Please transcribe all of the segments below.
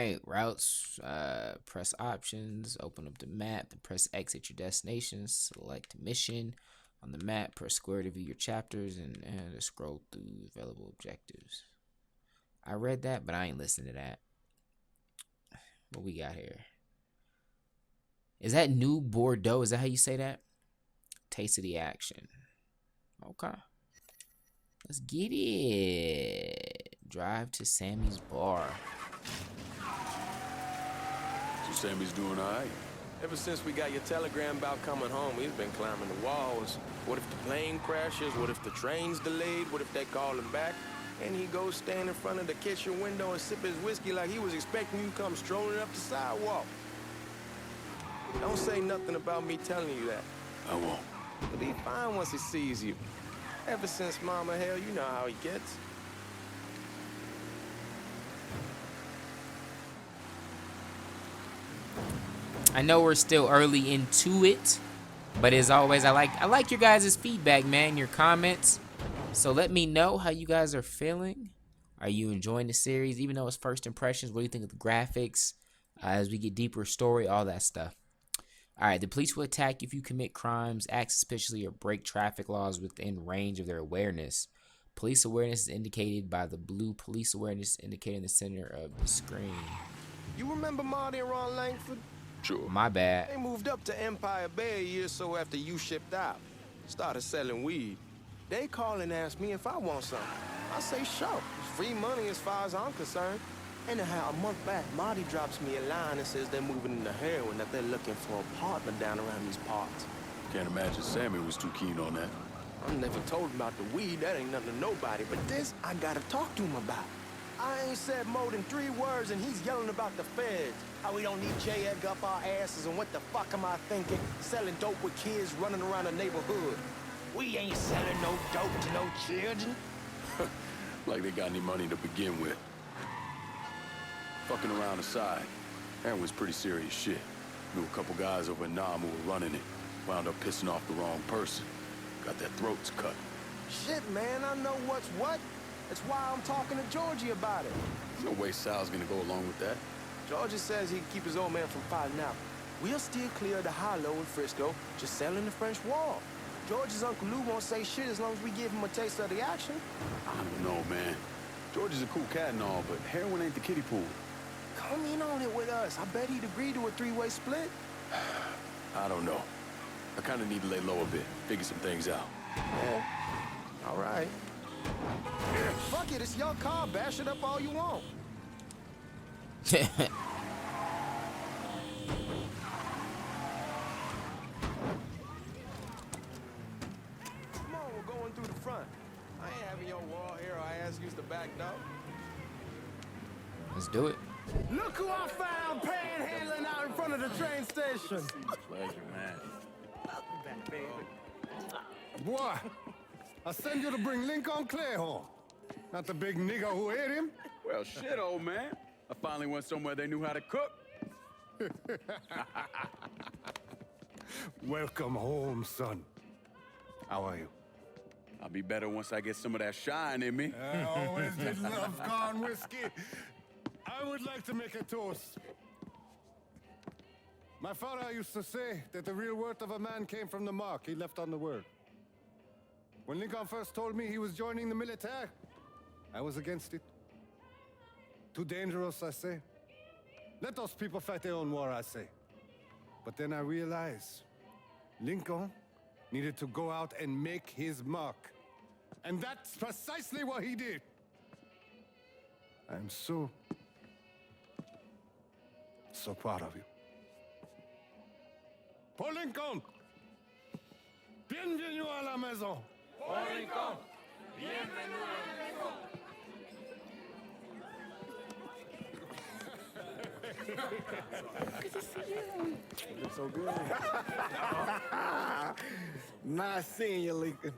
right, routes, press options, open up the map, then press X at your destination, select mission. On the map, press square to view your chapters and scroll through available objectives. I read that, but I ain't listening to that. What we got here? Is that New Bordeaux? Is that how you say that? Taste of the action. Okay. Let's get it. Drive to Sammy's bar. So Sammy's doing all right? Ever since we got your telegram about coming home, he's been climbing the walls. What if the plane crashes? What if the train's delayed? What if they call him back? And he goes stand in front of the kitchen window and sip his whiskey like he was expecting you to come strolling up the sidewalk. Don't say nothing about me telling you that. I won't. But he's fine once he sees you. Ever since Mama Hell, you know how he gets. I know we're still early into it, but as always, I like your guys' feedback, man, your comments. So let me know how you guys are feeling. Are you enjoying the series? Even though it's first impressions, what do you think of the graphics? As we get deeper story, all that stuff. All right, the police will attack if you commit crimes, act suspiciously, or break traffic laws within range of their awareness. Police awareness is indicated by the blue police awareness indicator in the center of the screen. You remember Marty and Ron Langford? Sure. My bad. They moved up to Empire Bay a year or so after you shipped out. Started selling weed. They call and ask me if I want something. I say sure. It's free money as far as I'm concerned. Anyhow, a month back, Marty drops me a line and says they're moving into heroin, that they're looking for a partner down around these parts. Can't imagine Sammy was too keen on that. I never told him about the weed, that ain't nothing to nobody, but this I gotta talk to him about. I ain't said more than 3 words and he's yelling about the feds. How we don't need J-Egg up our asses and what the fuck am I thinking? Selling dope with kids running around the neighborhood. We ain't selling no dope to no children. Like they got any money to begin with. Fucking around aside, heroin's pretty serious shit. Knew a couple guys over in Nam who were running it. Wound up pissing off the wrong person. Got their throats cut. Shit, man, I know what's what. That's why I'm talking to Georgie about it. There's no way Sal's gonna go along with that. Georgie says he can keep his old man from fighting out. We'll steer clear of the Hollow in Frisco, just selling the French Wall. George's Uncle Lou won't say shit as long as we give him a taste of the action. I don't know, man. George is a cool cat and all, but heroin ain't the kiddie pool. Come in on it with us. I bet he'd agree to a 3-way split. I don't know. I kind of need to lay low a bit, figure some things out. Yeah, all right. Fuck it, it's your car. Bash it up all you want. Come on, we're going through the front. I ain't having your wall here. I ask you to back door. Let's do it. Look who I found panhandling out in front of the train station. Pleasure, man. Welcome back, baby. Boy, I send you to bring Lincoln Clay home. Not the big nigga who ate him. Well, shit, old man. I finally went somewhere they knew how to cook. Welcome home, son. How are you? I'll be better once I get some of that shine in me. I always did love corn whiskey. I would like to make a toast. My father used to say that the real worth of a man came from the mark he left on the world. When Lincoln first told me he was joining the military, I was against it. Too dangerous, I say. Let those people fight their own war, I say. But then I realized Lincoln needed to go out and make his mark. And that's precisely what he did. I'm so proud of you. Paul Lincoln! Bienvenue à la maison! Paul Lincoln, bienvenue à la maison. Good to see you. You look so good. Nice seeing you, Lincoln.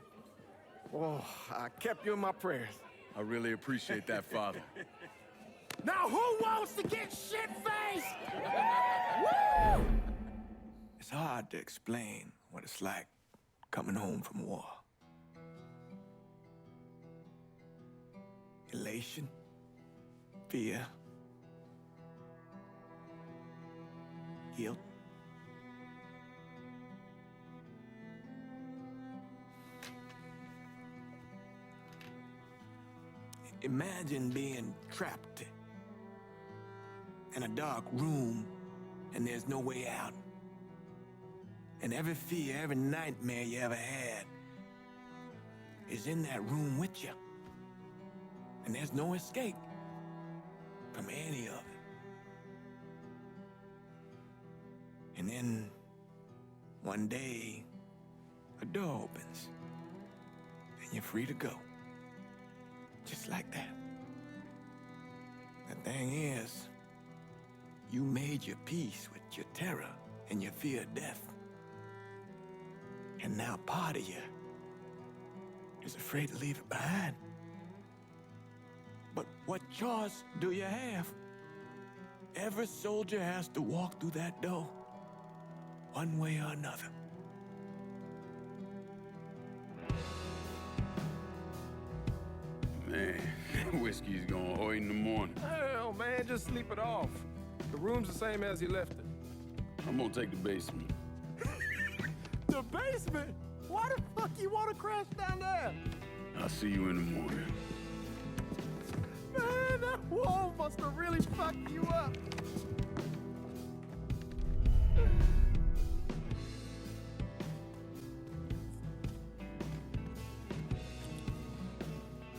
Oh, I kept you in my prayers. I really appreciate that, Father. Now who wants to get shit-faced? Woo! It's hard to explain what it's like coming home from war. Elation, fear, guilt. Imagine being trapped in a dark room and there's no way out. And every fear, every nightmare you ever had is in that room with you. And there's no escape from any of it. And then one day, a door opens and you're free to go. Just like that. The thing is, you made your peace with your terror and your fear of death. And now part of you is afraid to leave it behind. But what choice do you have? Every soldier has to walk through that door, one way or another. Man, whiskey's gonna hurt in the morning. Hell, man, just sleep it off. The room's the same as you left it. I'm gonna take the basement. The basement? Why the fuck you want to crash down there? I'll see you in the morning. Man, that wall must have really fucked you up.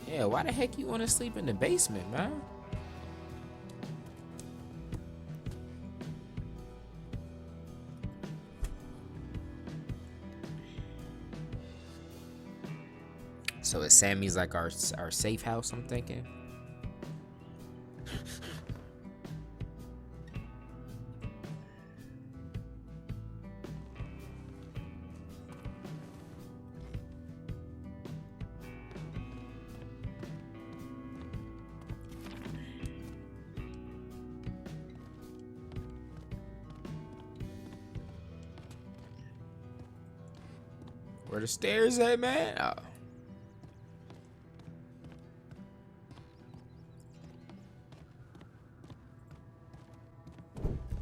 Yeah, why the heck you want to sleep in the basement, man? So is Sammy's like our safe house, I'm thinking? Where the stairs at, man? Oh.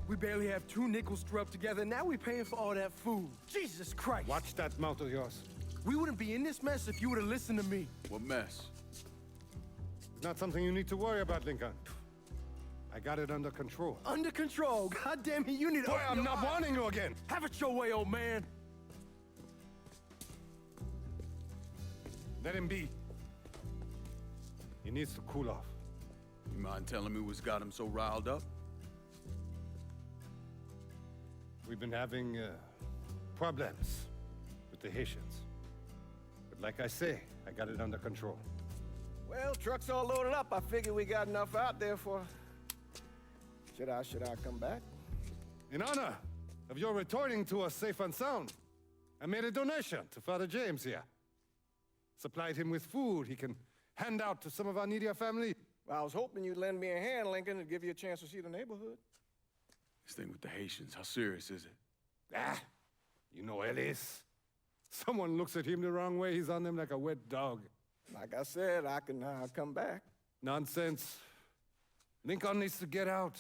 We barely have 2 nickels to rub together, and now we're paying for all that food. Jesus Christ. Watch that mouth of yours. We wouldn't be in this mess if you would have listened to me. What mess? It's not something you need to worry about, Lincoln. I got it under control. Under control. God damn it, you need to Boy, open I'm your not eyes. warning you again. Have it your way, old man. Let him be. He needs to cool off. You mind telling me what's got him so riled up? We've been having problems with the Haitians. But like I say, I got it under control. Well, truck's all loaded up. I figure we got enough out there for... Should I come back? In honor of your returning to us safe and sound, I made a donation to Father James here. Supplied him with food he can hand out to some of our needier family. Well, I was hoping you'd lend me a hand, Lincoln, and give you a chance to see the neighborhood. This thing with the Haitians, how serious is it? Ah, you know Ellis. Someone looks at him the wrong way, he's on them like a wet dog. Like I said, I can come back. Nonsense. Lincoln needs to get out.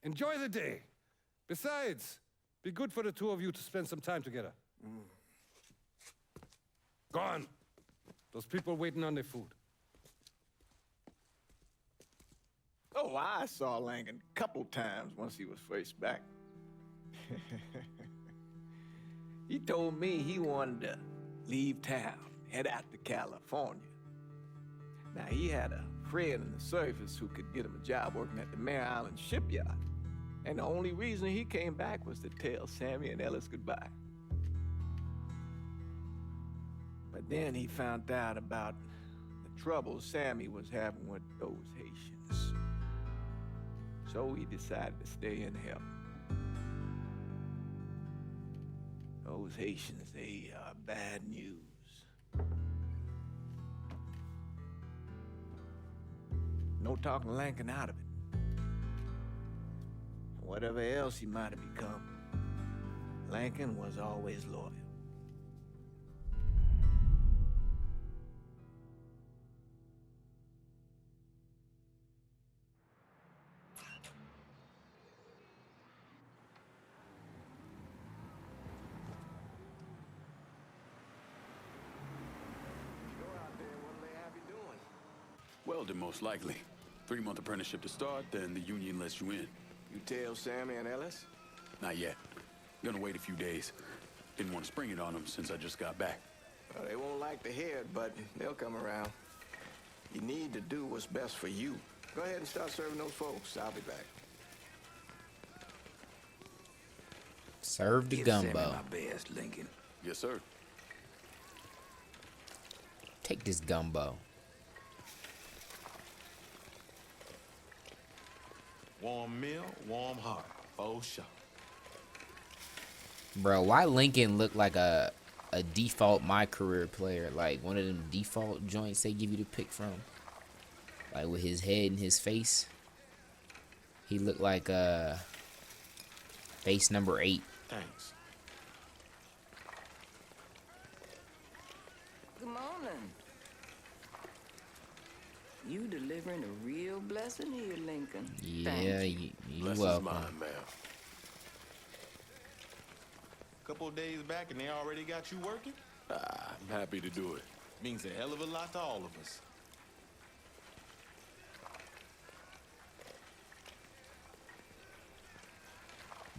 Enjoy the day. Besides, be good for the two of you to spend some time together. Go on. Those people waiting on their food. Oh, I saw Lincoln a couple times once he was first back. He told me he wanted to leave town, head out to California. Now, he had a friend in the service who could get him a job working at the Mare Island shipyard. And the only reason he came back was to tell Sammy and Ellis goodbye. But then he found out about the trouble Sammy was having with those Haitians. So he decided to stay and help. Those Haitians, they are bad news. No talking Lincoln out of it. Whatever else he might have become, Lincoln was always loyal. Welding, most likely. 3-month apprenticeship to start, then the union lets you in. You tell Sammy and Ellis? Not yet. Gonna wait a few days. Didn't want to spring it on them since I just got back. Well, they won't like to hear it, but they'll come around. You need to do what's best for you. Go ahead and start serving those folks. I'll be back. Serve the Give Sammy gumbo. my best, Lincoln. Yes, sir. Take this gumbo. Warm meal, warm heart. Oh, sure. Bro, why Lincoln look like a default My Career player? Like one of them default joints they give you to pick from. Like with his head and his face. He looked like face number 8. Thanks. Good morning. You delivering a real blessing here, Lincoln. Yeah, you Bless welcome. his mind, ma'am. Couple of days back and they already got you working? I'm happy to do it. Means a hell of a lot to all of us.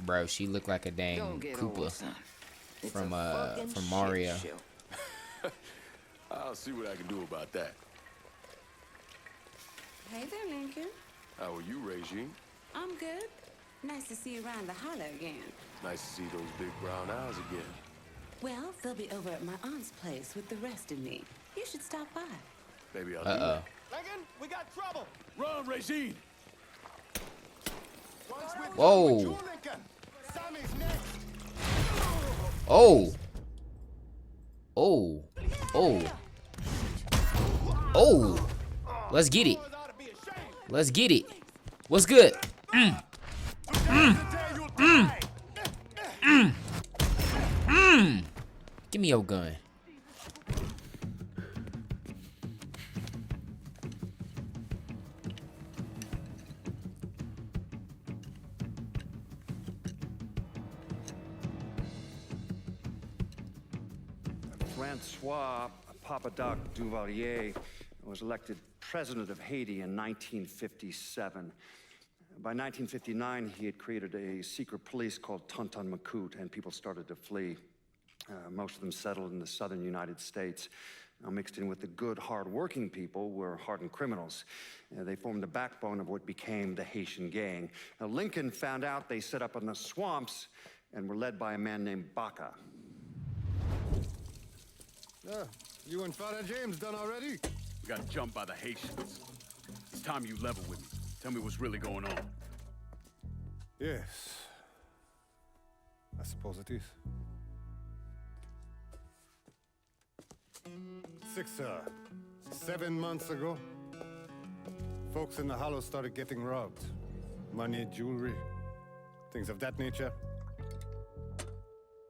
Bro, she looked like a dang Don't get old, Koopa son. It's from a fucking from shit Mario. show. I'll see what I can do about that. Hey there, Lincoln. How are you, Regine? I'm good. Nice to see you around the holler again. Nice to see those big brown eyes again. Well, they'll be over at my aunt's place with the rest of me. You should stop by. Maybe I'll do Uh-oh. that. Lincoln, we got trouble. Run, Regine! Whoa. Oh. Oh. Oh. Oh. Let's get it. Let's get it. What's good? Give me your gun. Francois Pt.2 Duvalier was elected president of Haiti in 1957. By 1959, he had created a secret police called Tonton Macoute, and people started to flee. Most of them settled in the southern United States. Now, mixed in with the good, hard-working people were hardened criminals. They formed the backbone of what became the Haitian gang. Now, Lincoln found out they set up in the swamps and were led by a man named Baca. You and Father James done already? We got jumped by the Haitians. It's time you level with me. Tell me what's really going on. Yes. I suppose it is. 7 months ago, folks in the Hollow started getting robbed. Money, jewelry, things of that nature.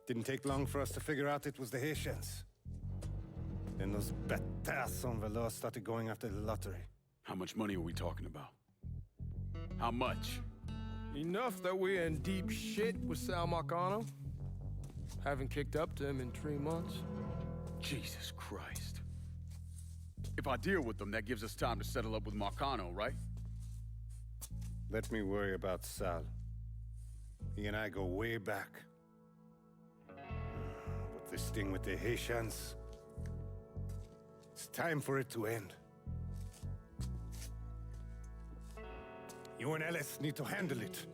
Didn't take long for us to figure out it was the Haitians. Then those bâtards on velour started going after the lottery. How much money are we talking about? How much? Enough that we're in deep shit with Sal Marcano. Haven't kicked up to him in 3 months. Jesus Christ. If I deal with them, that gives us time to settle up with Marcano, right? Let me worry about Sal. He and I go way back. But this thing with the Haitians, it's time for it to end. You and Ellis need to handle it.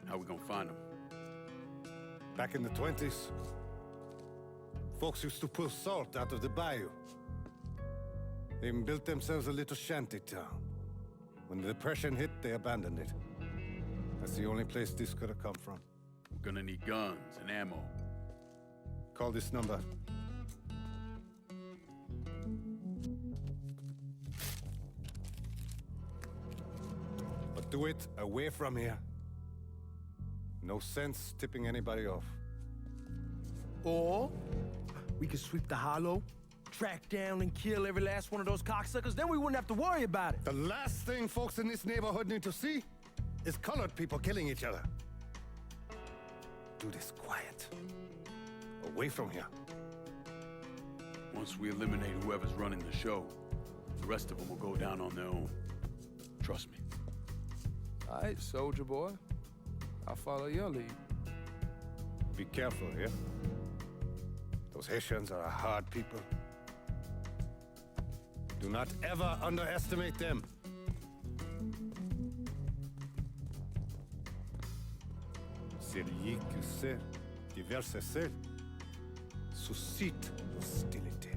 How we gonna find them? Back in the 20s, folks used to pull salt out of the bayou. They even built themselves a little shanty town. When the Depression hit, they abandoned it. That's the only place this could have come from. We're gonna need guns and ammo. Call this number. But do it away from here. No sense tipping anybody off. Or we could sweep the Hollow, track down and kill every last one of those cocksuckers, then we wouldn't have to worry about it. The last thing folks in this neighborhood need to see is colored people killing each other. Do this quiet. Away from here. Once we eliminate whoever's running the show, The rest of them will go down on their own. Trust me. All right, soldier boy. I'll follow your lead. Be careful, yeah? Those Haitians are a hard people. Do not ever underestimate them. Celui qui sait diverser seul suscite hostilité.